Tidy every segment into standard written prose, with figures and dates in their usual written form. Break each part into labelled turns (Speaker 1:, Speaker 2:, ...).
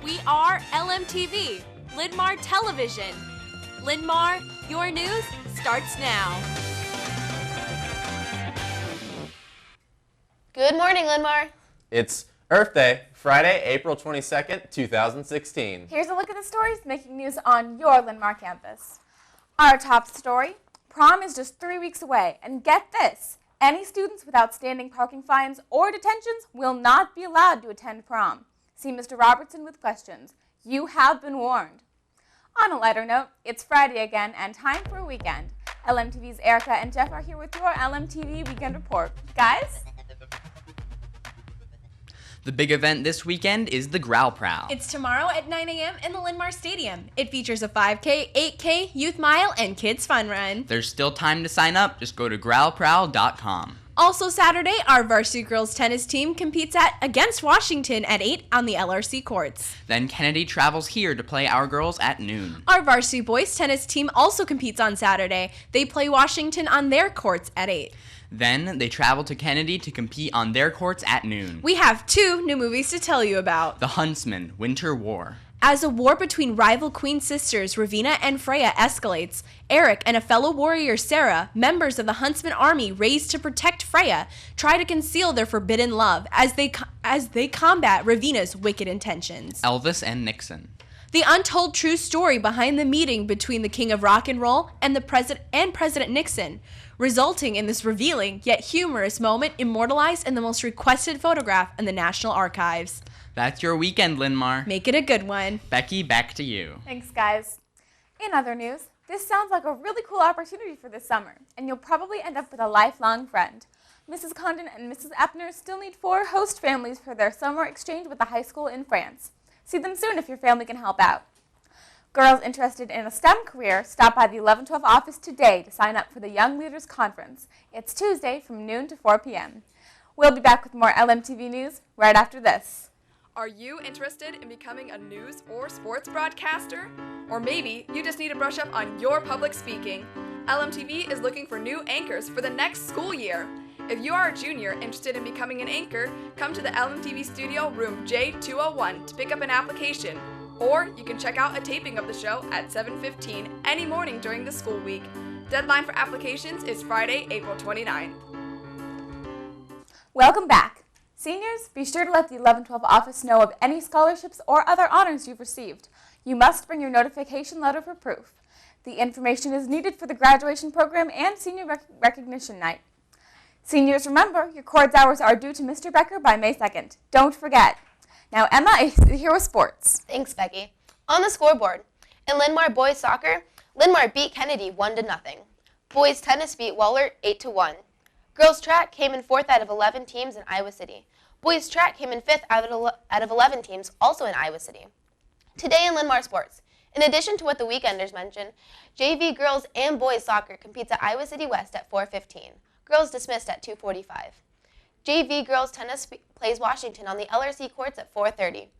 Speaker 1: We are Lmtv, Linn-Mar Television. Linn-Mar, your news starts now.
Speaker 2: Good morning, Linn-Mar.
Speaker 3: It's Earth Day, Friday, April 22nd, 2016.
Speaker 4: Here's a look at the stories making news on your Linn-Mar campus. Our top story, prom is just 3 weeks away, and get this, any students with outstanding parking fines or detentions will not be allowed to attend prom. See Mr. Robertson with questions. You have been warned. On a lighter note, it's Friday again and time for a weekend. LMTV's Erica and Jeff are here with your LMTV Weekend Report. Guys?
Speaker 5: The big event this weekend is the Growl Prowl.
Speaker 1: It's tomorrow at 9 a.m. in the Linn-Mar Stadium. It features a 5K, 8K, youth mile, and kids fun run.
Speaker 5: There's still time to sign up. Just go to growlprowl.com.
Speaker 1: Also Saturday, our varsity girls tennis team competes against Washington at 8 on the LRC courts.
Speaker 5: Then Kennedy travels here to play our girls at noon.
Speaker 1: Our varsity boys tennis team also competes on Saturday. They play Washington on their courts at 8.
Speaker 5: Then they travel to Kennedy to compete on their courts at noon.
Speaker 1: We have 2 new movies to tell you about.
Speaker 5: The Huntsman, Winter War.
Speaker 1: As a war between rival queen sisters Ravina and Freya escalates, Eric and a fellow warrior Sarah, members of the Huntsman army raised to protect Freya, try to conceal their forbidden love as they combat Ravina's wicked intentions.
Speaker 5: Elvis and Nixon.
Speaker 1: The untold true story behind the meeting between the king of rock and roll and President Nixon, resulting in this revealing yet humorous moment immortalized in the most requested photograph in the National Archives.
Speaker 5: That's your weekend, Linn-Mar.
Speaker 1: Make it a good one.
Speaker 5: Becky, back to you.
Speaker 4: Thanks, guys. In other news, this sounds like a really cool opportunity for this summer, and you'll probably end up with a lifelong friend. Mrs. Condon and Mrs. Epner still need 4 host families for their summer exchange with a high school in France. See them soon if your family can help out. Girls interested in a STEM career, stop by the 1112 office today to sign up for the Young Leaders Conference. It's Tuesday from noon to 4 p.m. We'll be back with more LMTV news right after this.
Speaker 6: Are you interested in becoming a news or sports broadcaster? Or maybe you just need to brush up on your public speaking. LMTV is looking for new anchors for the next school year. If you are a junior interested in becoming an anchor, come to the LMTV studio room J201 to pick up an application. Or you can check out a taping of the show at 7:15 any morning during the school week. Deadline for applications is Friday, April 29th.
Speaker 4: Welcome back. Seniors, be sure to let the 1112 office know of any scholarships or other honors you've received. You must bring your notification letter for proof. The information is needed for the graduation program and senior recognition night. Seniors, remember, your chords hours are due to Mr. Becker by May 2nd. Don't forget. Now, Emma is here with sports.
Speaker 2: Thanks, Becky. On the scoreboard, in Linn-Mar boys soccer, Linn-Mar beat Kennedy 1-0. Boys tennis beat Waller 8-1. Girls track came in 4th out of 11 teams in Iowa City. Boys track came in 5th out of 11 teams, also in Iowa City. Today in Linn-Mar sports, in addition to what the weekenders mentioned, JV girls and boys soccer competes at Iowa City West at 4:15. Girls dismissed at 2:45. JV girls tennis plays Washington on the LRC courts at 4:30.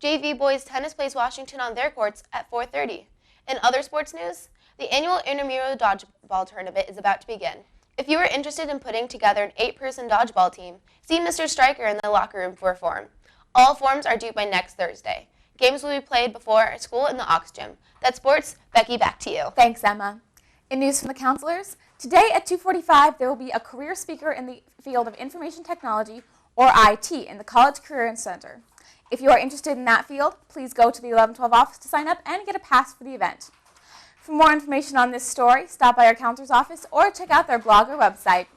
Speaker 2: JV boys tennis plays Washington on their courts at 4:30. In other sports news, the annual intramural dodgeball tournament is about to begin. If you are interested in putting together an 8-person dodgeball team, see Mr. Stryker in the locker room for a form. All forms are due by next Thursday. Games will be played before school in the Ox Gym. That's sports. Becky, back to you.
Speaker 4: Thanks, Emma. In news from the counselors, today at 2:45 there will be a career speaker in the field of information technology, or IT, in the College Career Center. If you are interested in that field, please go to the 1112 office to sign up and get a pass for the event. For more information on this story, stop by our counselor's office or check out their blog or website.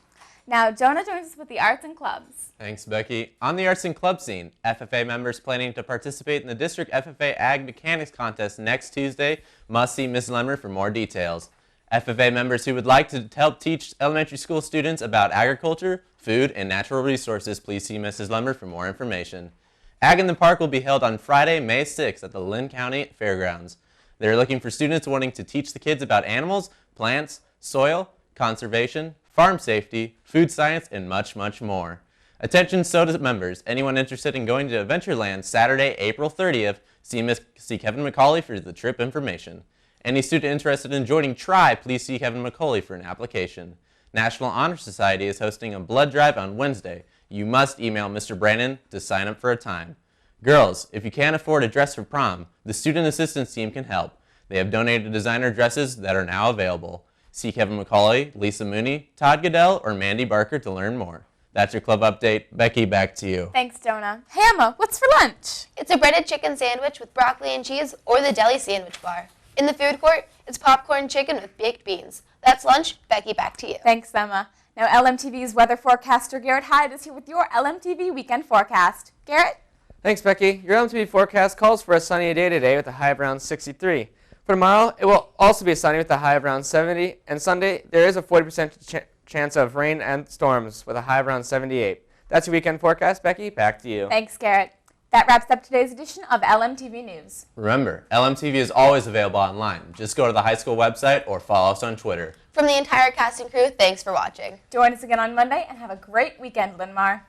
Speaker 4: Now, Jonah joins us with the arts and clubs.
Speaker 3: Thanks, Becky. On the arts and club scene, FFA members planning to participate in the District FFA Ag Mechanics Contest next Tuesday must see Ms. Lemmer for more details. FFA members who would like to help teach elementary school students about agriculture, food, and natural resources, please see Mrs. Lemmer for more information. Ag in the Park will be held on Friday, May 6th at the Linn County Fairgrounds. They're looking for students wanting to teach the kids about animals, plants, soil, conservation, farm safety, food science, and much, much more. Attention SOTA members, anyone interested in going to Adventureland Saturday, April 30th, see Kevin McCauley for the trip information. Any student interested in joining TRI, please see Kevin McCauley for an application. National Honor Society is hosting a blood drive on Wednesday. You must email Mr. Brandon to sign up for a time. Girls, if you can't afford a dress for prom, the Student Assistance Team can help. They have donated designer dresses that are now available. See Kevin McCauley, Lisa Mooney, Todd Goodell, or Mandy Barker to learn more. That's your club update. Becky, back to you.
Speaker 4: Thanks, Jonah. Hey, Emma, what's for lunch?
Speaker 2: It's a breaded chicken sandwich with broccoli and cheese or the deli sandwich bar. In the food court, it's popcorn chicken with baked beans. That's lunch. Becky, back to you.
Speaker 4: Thanks, Emma. Now, LMTV's weather forecaster Garrett Hyde is here with your LMTV weekend forecast. Garrett?
Speaker 7: Thanks, Becky. Your LMTV forecast calls for a sunny day today with a high of around 63. For tomorrow, it will also be sunny with a high of around 70. And Sunday, there is a 40% chance of rain and storms with a high of around 78. That's your weekend forecast. Becky, back to you.
Speaker 4: Thanks, Garrett. That wraps up today's edition of LMTV News.
Speaker 3: Remember, LMTV is always available online. Just go to the high school website or follow us on Twitter.
Speaker 2: From the entire cast and crew, thanks for watching.
Speaker 4: Join us again on Monday and have a great weekend, Linn-Mar.